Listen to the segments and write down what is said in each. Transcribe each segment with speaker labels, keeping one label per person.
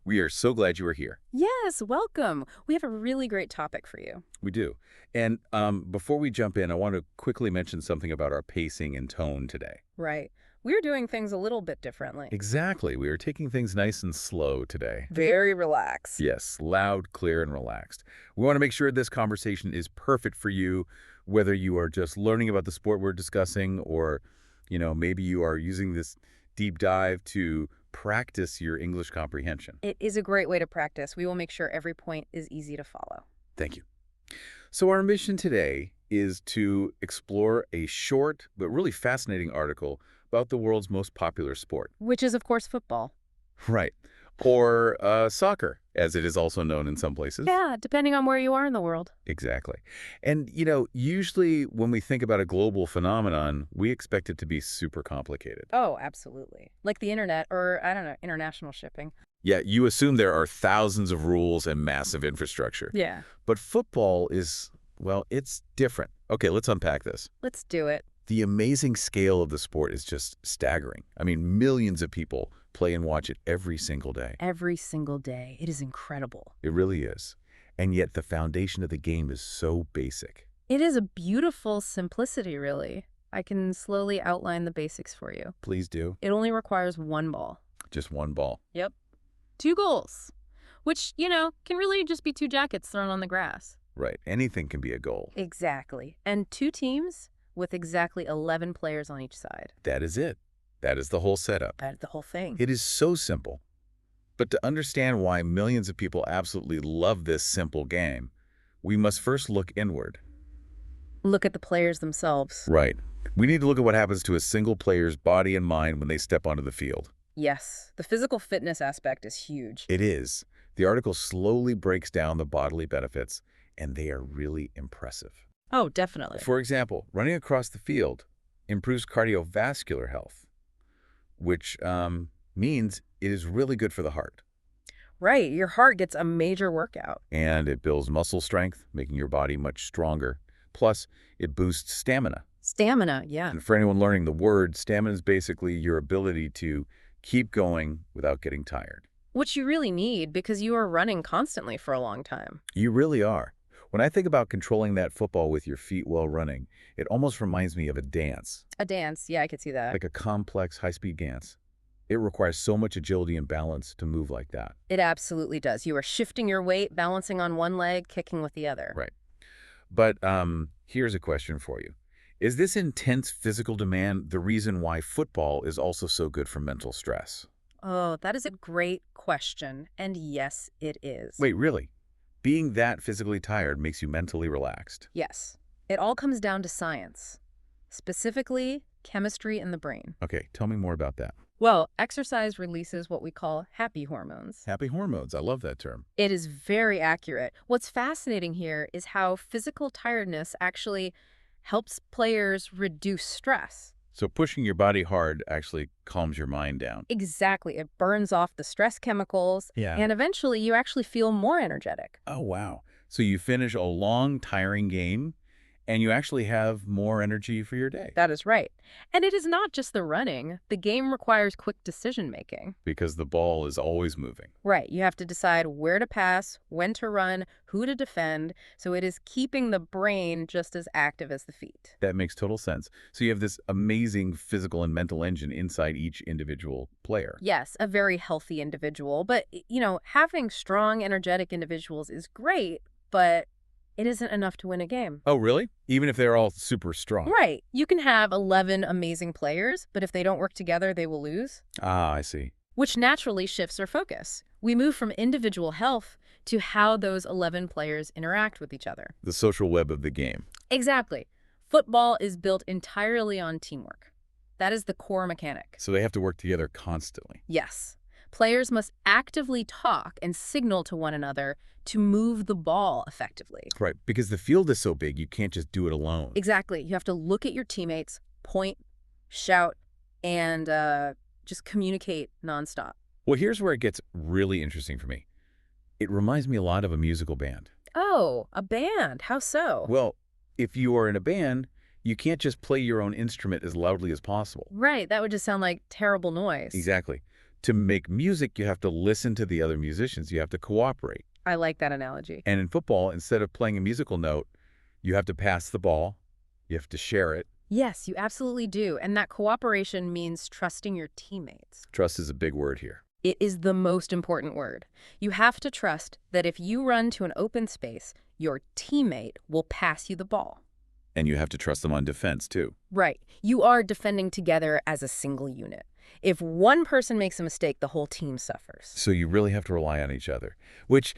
Speaker 1: We are so glad you are here.
Speaker 2: Yes, welcome. We have a really great topic for you.
Speaker 1: We do. And before we jump in, I want to quickly mention something about our pacing and tone today.
Speaker 2: Right. We're doing things a little bit differently.
Speaker 1: Exactly. We are taking things nice and slow today.
Speaker 2: Very relaxed.
Speaker 1: Yes, loud, clear, and relaxed. We want to make sure this conversation is perfect for you, whether you are just learning about the sport we're discussing or, maybe you are using this deep dive to practice your English comprehension.
Speaker 2: It is a great way to practice. We will make sure every point is easy to follow.
Speaker 1: Thank you. So our mission today is to explore a short but really fascinating article about the world's most popular sport.
Speaker 2: Which is, of course, football.
Speaker 1: Right. Or soccer, as it is also known in some places.
Speaker 2: Yeah, depending on where you are in the world.
Speaker 1: Exactly. And, usually when we think about a global phenomenon, we expect it to be super complicated.
Speaker 2: Oh, absolutely. Like the internet or, I don't know, international shipping.
Speaker 1: Yeah, you assume there are thousands of rules and massive infrastructure.
Speaker 2: Yeah.
Speaker 1: But football is, well, it's different. Okay, let's unpack this.
Speaker 2: Let's do it.
Speaker 1: The amazing scale of the sport is just staggering. I mean, millions of people play and watch it every single day.
Speaker 2: Every single day. It is incredible.
Speaker 1: It really is. And yet the foundation of the game is so basic.
Speaker 2: It is a beautiful simplicity, really. I can slowly outline the basics for you.
Speaker 1: Please do.
Speaker 2: It only requires one ball.
Speaker 1: Just one ball.
Speaker 2: Yep. 2 goals, which, can really just be 2 jackets thrown on the grass.
Speaker 1: Right. Anything can be a goal.
Speaker 2: Exactly. And 2 teams with exactly 11 players on each side.
Speaker 1: That is it. That is the whole setup.
Speaker 2: That's the whole thing.
Speaker 1: It is so simple. But to understand why millions of people absolutely love this simple game, we must first look inward.
Speaker 2: Look at the players themselves.
Speaker 1: Right. We need to look at what happens to a single player's body and mind when they step onto the field.
Speaker 2: Yes, the physical fitness aspect is huge.
Speaker 1: It is. The article slowly breaks down the bodily benefits, and they are really impressive.
Speaker 2: Oh, definitely.
Speaker 1: For example, running across the field improves cardiovascular health, which means it is really good for the heart.
Speaker 2: Right, your heart gets a major workout.
Speaker 1: And it builds muscle strength, making your body much stronger. Plus, it boosts stamina.
Speaker 2: Stamina, yeah.
Speaker 1: And for anyone learning the word, stamina is basically your ability to keep going without getting tired.
Speaker 2: Which you really need because you are running constantly for a long time.
Speaker 1: You really are. When I think about controlling that football with your feet while running, it almost reminds me of a dance.
Speaker 2: A dance, yeah, I could see that.
Speaker 1: Like a complex, high-speed dance. It requires so much agility and balance to move like that.
Speaker 2: It absolutely does. You are shifting your weight, balancing on one leg, kicking with the other.
Speaker 1: Right. But here's a question for you. Is this intense physical demand the reason why football is also so good for mental stress?
Speaker 2: Oh, that is a great question. And yes, it is.
Speaker 1: Wait, really? Being that physically tired makes you mentally relaxed?
Speaker 2: Yes. It all comes down to science, specifically chemistry in the brain.
Speaker 1: Okay, tell me more about that.
Speaker 2: Well, exercise releases what we call happy hormones.
Speaker 1: Happy hormones. I love that term.
Speaker 2: It is very accurate. What's fascinating here is how physical tiredness actually helps players reduce stress.
Speaker 1: So pushing your body hard actually calms your mind down.
Speaker 2: Exactly. It burns off the stress chemicals,
Speaker 1: Yeah.
Speaker 2: and eventually you actually feel more energetic.
Speaker 1: Oh, wow. So you finish a long, tiring game, and you actually have more energy for your day.
Speaker 2: That is right. And it is not just the running. The game requires quick decision-making.
Speaker 1: Because the ball is always moving.
Speaker 2: Right. You have to decide where to pass, when to run, who to defend. So it is keeping the brain just as active as the feet.
Speaker 1: That makes total sense. So you have this amazing physical and mental engine inside each individual player.
Speaker 2: Yes, a very healthy individual. But, having strong, energetic individuals is great, but it isn't enough to win a game.
Speaker 1: Oh, really? Even if they're all super strong?
Speaker 2: Right. You can have 11 amazing players, but if they don't work together, they will lose.
Speaker 1: Ah, I see.
Speaker 2: Which naturally shifts our focus. We move from individual health to how those 11 players interact with each other.
Speaker 1: The social web of the game.
Speaker 2: Exactly. Football is built entirely on teamwork. That is the core mechanic.
Speaker 1: So they have to work together constantly.
Speaker 2: Yes. Players must actively talk and signal to one another to move the ball effectively.
Speaker 1: Right, because the field is so big, you can't just do it alone.
Speaker 2: Exactly. You have to look at your teammates, point, shout, and just communicate nonstop.
Speaker 1: Well, here's where it gets really interesting for me. It reminds me a lot of a musical band.
Speaker 2: Oh, a band. How so?
Speaker 1: Well, if you are in a band, you can't just play your own instrument as loudly as possible.
Speaker 2: Right. That would just sound like terrible noise.
Speaker 1: Exactly. To make music, you have to listen to the other musicians. You have to cooperate.
Speaker 2: I like that analogy.
Speaker 1: And in football, instead of playing a musical note, you have to pass the ball. You have to share it.
Speaker 2: Yes, you absolutely do. And that cooperation means trusting your teammates.
Speaker 1: Trust is a big word here.
Speaker 2: It is the most important word. You have to trust that if you run to an open space, your teammate will pass you the ball.
Speaker 1: And you have to trust them on defense, too.
Speaker 2: Right. You are defending together as a single unit. If one person makes a mistake, the whole team suffers.
Speaker 1: So you really have to rely on each other, which,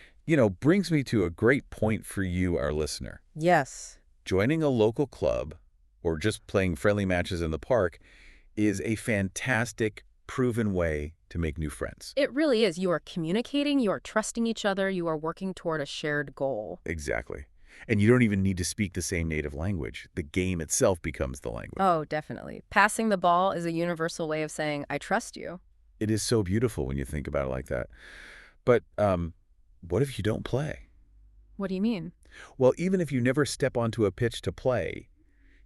Speaker 1: brings me to a great point for you, our listener.
Speaker 2: Yes.
Speaker 1: Joining a local club or just playing friendly matches in the park is a fantastic, proven way to make new friends.
Speaker 2: It really is. You are communicating, you are trusting each other, you are working toward a shared goal.
Speaker 1: Exactly. And you don't even need to speak the same native language. The game itself becomes the language.
Speaker 2: Oh, definitely. Passing the ball is a universal way of saying, I trust you.
Speaker 1: It is so beautiful when you think about it like that. But what if you don't play?
Speaker 2: What do you mean?
Speaker 1: Well, even if you never step onto a pitch to play,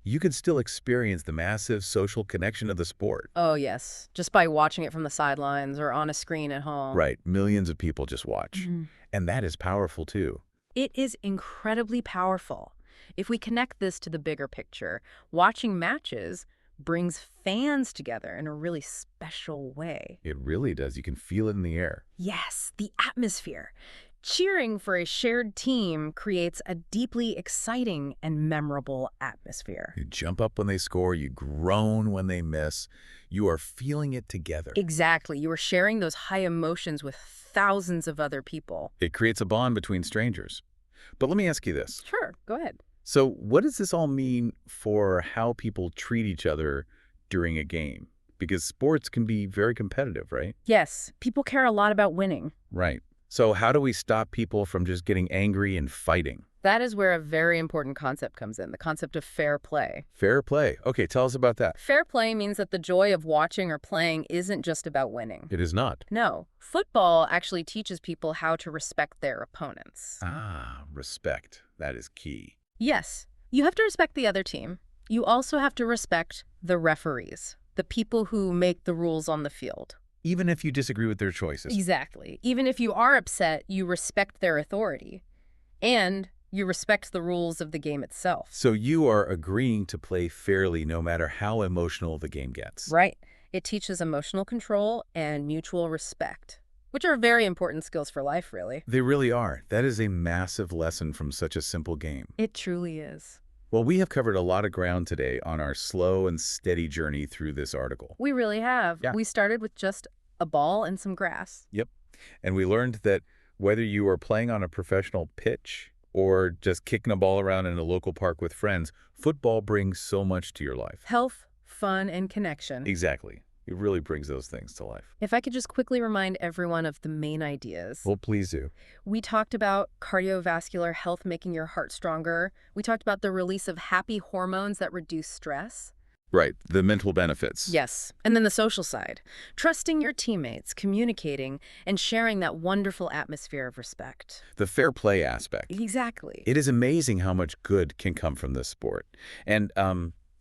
Speaker 1: you can still experience the massive social connection of the sport.
Speaker 2: Oh, yes. Just by watching it from the sidelines or on a screen at home.
Speaker 1: Right. Millions of people just watch.
Speaker 2: Mhm.
Speaker 1: And that is powerful, too.
Speaker 2: It is incredibly powerful. If we connect this to the bigger picture, watching matches brings fans together in a really special way.
Speaker 1: It really does. You can feel it in the air.
Speaker 2: Yes, the atmosphere. Cheering for a shared team creates a deeply exciting and memorable atmosphere.
Speaker 1: You jump up when they score. You groan when they miss. You are feeling it together.
Speaker 2: Exactly. You are sharing those high emotions with thousands of other people.
Speaker 1: It creates a bond between strangers. But let me ask you this.
Speaker 2: Sure, go ahead.
Speaker 1: So what does this all mean for how people treat each other during a game? Because sports can be very competitive, right?
Speaker 2: Yes, people care a lot about winning.
Speaker 1: Right. So how do we stop people from just getting angry and fighting?
Speaker 2: That is where a very important concept comes in, the concept of fair play.
Speaker 1: Fair play. Okay, tell us about that.
Speaker 2: Fair play means that the joy of watching or playing isn't just about winning.
Speaker 1: It is not.
Speaker 2: No, football actually teaches people how to respect their opponents.
Speaker 1: Respect. That is key.
Speaker 2: Yes, you have to respect the other team. You also have to respect the referees, the people who make the rules on the field.
Speaker 1: Even if you disagree with their choices.
Speaker 2: Exactly. Even if you are upset, you respect their authority. And you respect the rules of the game itself.
Speaker 1: So you are agreeing to play fairly no matter how emotional the game gets.
Speaker 2: Right. It teaches emotional control and mutual respect, which are very important skills for life, really.
Speaker 1: They really are. That is a massive lesson from such a simple game.
Speaker 2: It truly is.
Speaker 1: Well, we have covered a lot of ground today on our slow and steady journey through this article.
Speaker 2: We really have.
Speaker 1: Yeah.
Speaker 2: We started with just a ball and some grass.
Speaker 1: Yep. And we learned that whether you are playing on a professional pitch or just kicking a ball around in a local park with friends, football brings so much to your life.
Speaker 2: Health, fun, and connection.
Speaker 1: Exactly. It really brings those things to life.
Speaker 2: If I could just quickly remind everyone of the main ideas.
Speaker 1: Well, please do.
Speaker 2: We talked about cardiovascular health making your heart stronger. We talked about the release of happy hormones that reduce stress.
Speaker 1: Right. The mental benefits.
Speaker 2: Yes. And then the social side. Trusting your teammates, communicating, and sharing that wonderful atmosphere of respect.
Speaker 1: The fair play aspect.
Speaker 2: Exactly.
Speaker 1: It is amazing how much good can come from this sport. And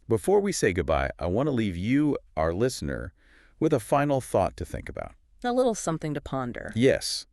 Speaker 1: before we say goodbye, I want to leave you, our listener, with a final thought to think about.
Speaker 2: A little something to ponder.
Speaker 1: Yes.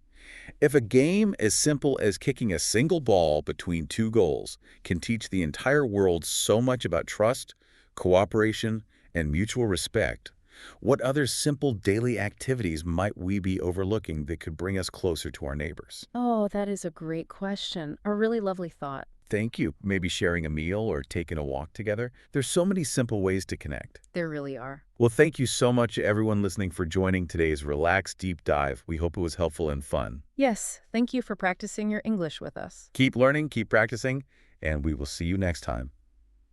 Speaker 1: If a game as simple as kicking a single ball between two goals can teach the entire world so much about trust, cooperation, and mutual respect, what other simple daily activities might we be overlooking that could bring us closer to our neighbors?
Speaker 2: Oh, that is a great question. A really lovely thought.
Speaker 1: Thank you. Maybe sharing a meal or taking a walk together. There's so many simple ways to connect.
Speaker 2: There really are.
Speaker 1: Well, thank you so much, everyone listening, for joining today's Relaxed Deep Dive. We hope it was helpful and fun.
Speaker 2: Yes, thank you for practicing your English with us.
Speaker 1: Keep learning, keep practicing, and we will see you next time.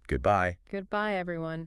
Speaker 1: Goodbye.
Speaker 2: Goodbye, everyone.